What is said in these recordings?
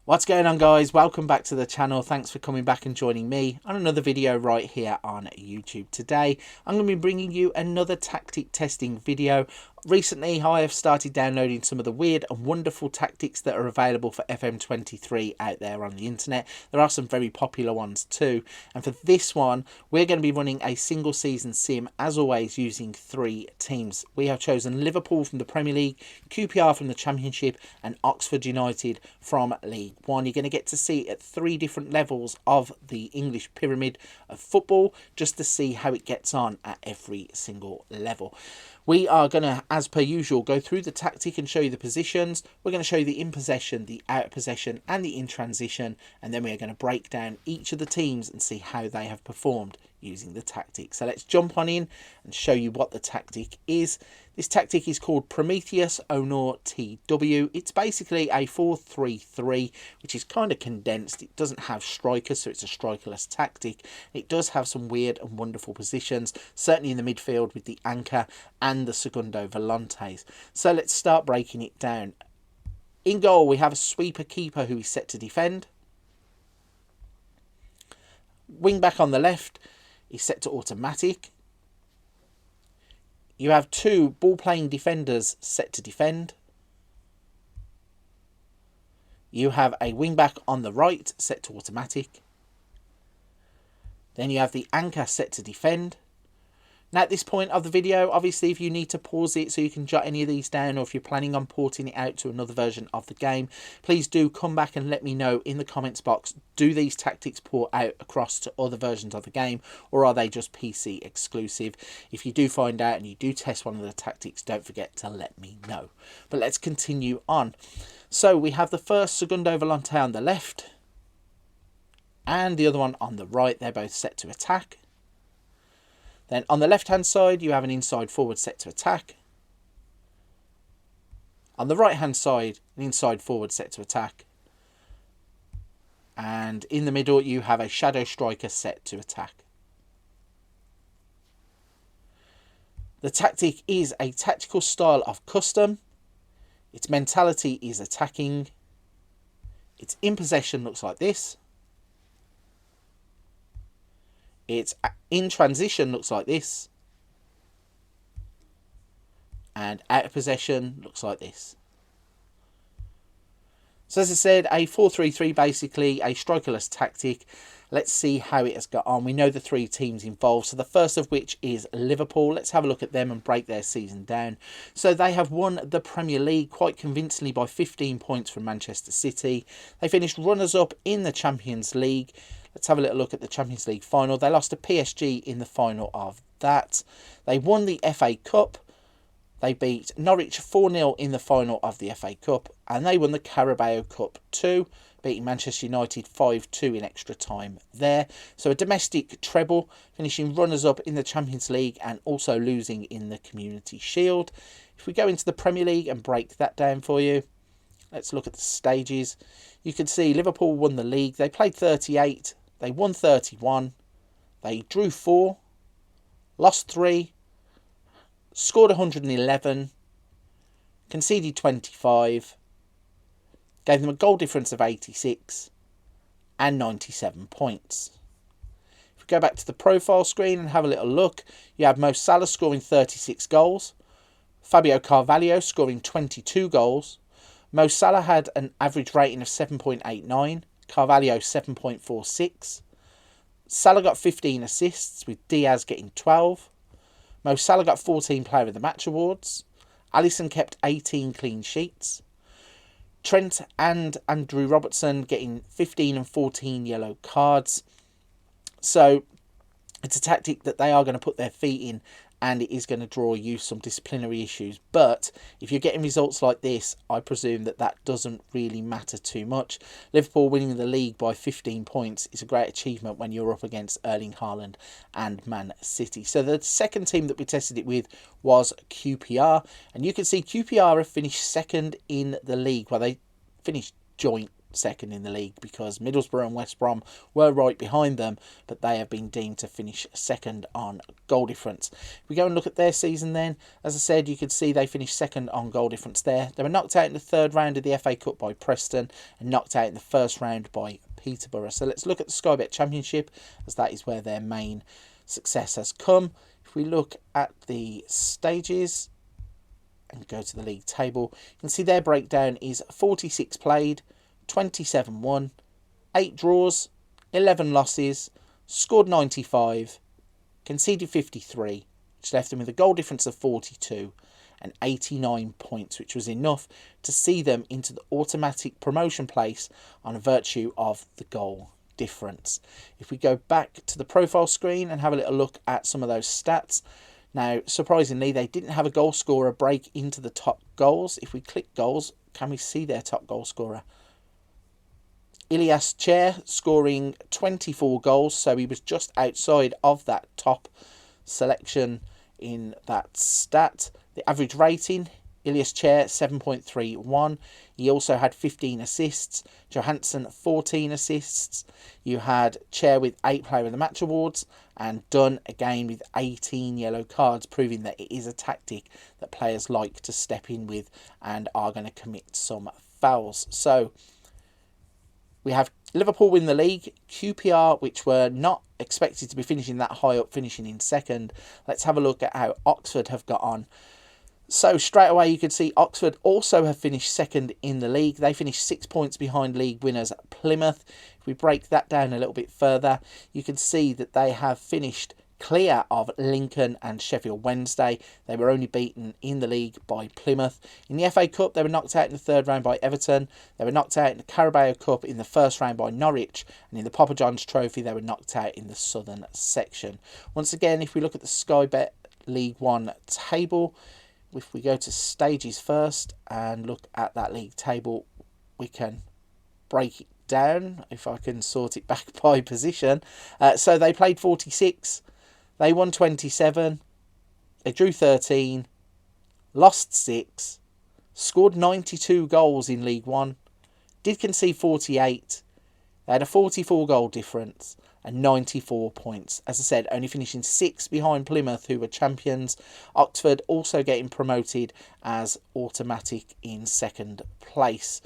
What's going on, guys? Welcome back to the channel. Thanks for coming back and joining me on another video right here on YouTube. Today I'm going to be bringing you another tactic testing video. Recently I have started downloading some of the weird and wonderful tactics that are available for FM23 out there on the internet. There are some very popular ones too, and for this one we're going to be running a single season sim, as always, using 3 teams. We have chosen Liverpool from the Premier League, QPR from the Championship and Oxford United from League One. You're going to get to see at 3 different levels of the English pyramid of football, just to see how it gets on at every single level. We are going to, as per usual, go through the tactic and show you the positions. We're going to show you the in possession, the out of possession and the in transition, and then we are going to break down each of the teams and see how they have performed using the tactic. So let's jump on in and show you what the tactic is. This tactic is called Prometheus Honor TW. It's basically a 4-3-3, which is kind of condensed. It doesn't have strikers, so it's a strikerless tactic. It does have some weird and wonderful positions, certainly in the midfield with the anchor and the segundo volantes. So let's start breaking it down. In goal, we have a sweeper keeper who is set to defend. Wing back on the left is set to automatic. You have 2 ball-playing defenders set to defend. You have a wing-back on the right set to automatic. Then you have the anchor set to defend. Now at this point of the video, obviously if you need to pause it so you can jot any of these down, or if you're planning on porting it out to another version of the game, please do come back and let me know in the comments box. Do these tactics port out across to other versions of the game, or are they just PC exclusive? If you do find out and you do test one of the tactics, don't forget to let me know. But let's continue on. So we have the first segundo volante on the left and the other one on the right. They're both set to attack. Then on the left hand side you have an inside forward set to attack. On the right hand side, an inside forward set to attack. And in the middle you have a shadow striker set to attack. The tactic is a tactical style of custom. Its mentality is attacking. Its in possession looks like this. Its in transition looks like this. And out of possession looks like this. So as I said, a 4-3-3, basically a strikerless tactic. Let's see how it has got on. We know the 3 teams involved, so the first of which is Liverpool. Let's have a look at them and break their season down. So they have won the Premier League quite convincingly by 15 points from Manchester City. They finished runners-up in the Champions League. Let's have a little look at the Champions League final. They lost to PSG in the final of that. They won the FA Cup. They beat Norwich 4-0 in the final of the FA Cup. And they won the Carabao Cup too, beating Manchester United 5-2 in extra time there. So a domestic treble, finishing runners-up in the Champions League and also losing in the Community Shield. If we go into the Premier League and break that down for you, let's look at the stages. You can see Liverpool won the league. They played 38. They won 31. They drew 4. Lost 3. Scored 111. Conceded 25. Gave them a goal difference of 86. And 97 points. If we go back to the profile screen and have a little look, you have Mo Salah scoring 36 goals. Fabio Carvalho scoring 22 goals. Mo Salah had an average rating of 7.89. Carvalho 7.46. Salah got 15 assists, with Diaz getting 12. Mo Salah got 14 Player of the Match awards. Alisson kept 18 clean sheets. Trent and Andrew Robertson getting 15 and 14 yellow cards. So it's a tactic that they are going to put their feet in, and it is going to draw you some disciplinary issues. But if you're getting results like this, I presume that that doesn't really matter too much. Liverpool winning the league by 15 points is a great achievement when you're up against Erling Haaland and Man City. So the second team that we tested it with was QPR. And you can see QPR have finished second in the league. Well, they finished joint second in the league, because Middlesbrough and West Brom were right behind them, but they have been deemed to finish second on goal difference. If we go and look at their season then, as I said, you could see they finished second on goal difference there. They were knocked out in the third round of the FA Cup by Preston and knocked out in the first round by Peterborough. So let's look at the Sky Bet Championship, as that is where their main success has come. If we look at the stages and go to the league table, you can see their breakdown is 46 played, 27 won, 8 draws, 11 losses, scored 95, conceded 53, which left them with a goal difference of 42 and 89 points, which was enough to see them into the automatic promotion place on virtue of the goal difference. If we go back to the profile screen and have a little look at some of those stats, now surprisingly they didn't have a goal scorer break into the top goals. If we click goals, can we see their top goal scorer? Ilias Chair scoring 24 goals, so he was just outside of that top selection in that stat. The average rating, Ilias Chair 7.31. He also had 15 assists. Johansson 14 assists. You had Chair with 8 Player of the Match awards, and Dunn again with 18 yellow cards, proving that it is a tactic that players like to step in with and are going to commit some fouls. So we have Liverpool win the league, QPR, which were not expected to be finishing that high up, finishing in second. Let's have a look at how Oxford have got on. So straight away you could see Oxford also have finished second in the league. They finished 6 points behind league winners Plymouth. If we break that down a little bit further, you can see that they have finished clear of Lincoln and Sheffield Wednesday. They were only beaten in the league by Plymouth. In the FA Cup, they were knocked out in the third round by Everton. They were knocked out in the Carabao Cup in the first round by Norwich. And in the Papa John's Trophy, they were knocked out in the southern section. Once again, if we look at the Sky Bet League One table, if we go to stages first and look at that league table, we can break it down, if I can sort it back by position. So they played 46, they won 27, they drew 13, lost 6, scored 92 goals in League One, did concede 48, they had a 44 goal difference and 94 points. As I said, only finishing 6 behind Plymouth, who were champions. Oxford also getting promoted as automatic in second place.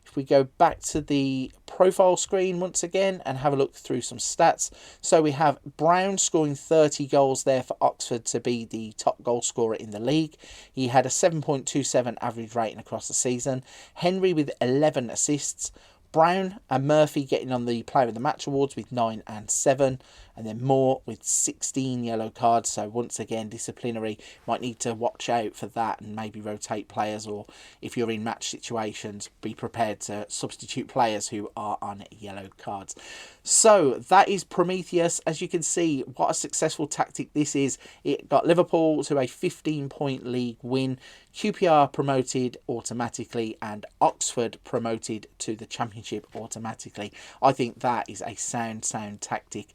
If we go back to the profile screen once again and have a look through some stats. So we have Brown scoring 30 goals there for Oxford to be the top goal scorer in the league. He had a 7.27 average rating across the season. Henry with 11 assists. Brown and Murphy getting on the Player of the Match awards with 9 and 7, and then Moore with 16 yellow cards. So once again, disciplinary. Might need to watch out for that and maybe rotate players, or if you're in match situations, be prepared to substitute players who are on yellow cards. So that is Prometheus. As you can see, what a successful tactic this is. It got Liverpool to a 15-point league win, QPR promoted automatically, and Oxford promoted to the Championship automatically. I think that is a sound tactic.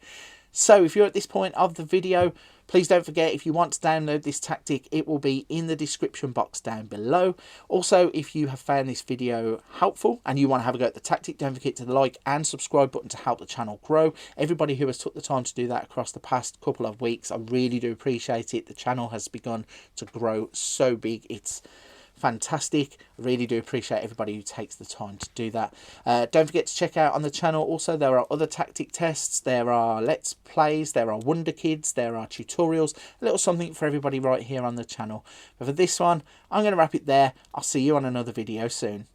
So if you're at this point of the video, please don't forget, if you want to download this tactic, it will be in the description box down below. Also, if you have found this video helpful and you want to have a go at the tactic, don't forget to like and subscribe button to help the channel grow. Everybody who has took the time to do that across the past couple of weeks, I really do appreciate it. The channel has begun to grow so big. It's fantastic. I really do appreciate everybody who takes the time to do that. Don't forget to check out on the channel also, there are other tactic tests, there are let's plays, there are wonder kids, there are tutorials, a little something for everybody right here on the channel. But for this one, I'm going to wrap it there. I'll see you on another video soon.